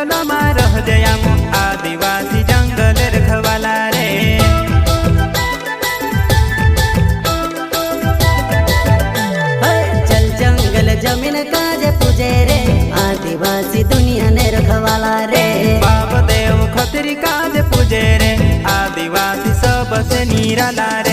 जंगल में रह जयाम आदिवासी जंगल रखवाला रे। चल जंगल जमीन काजे पूजे रे आदिवासी दुनिया ने रखवाला रे। बाप देव खतरी काज पूजे रे आदिवासी सबसे निराला रे।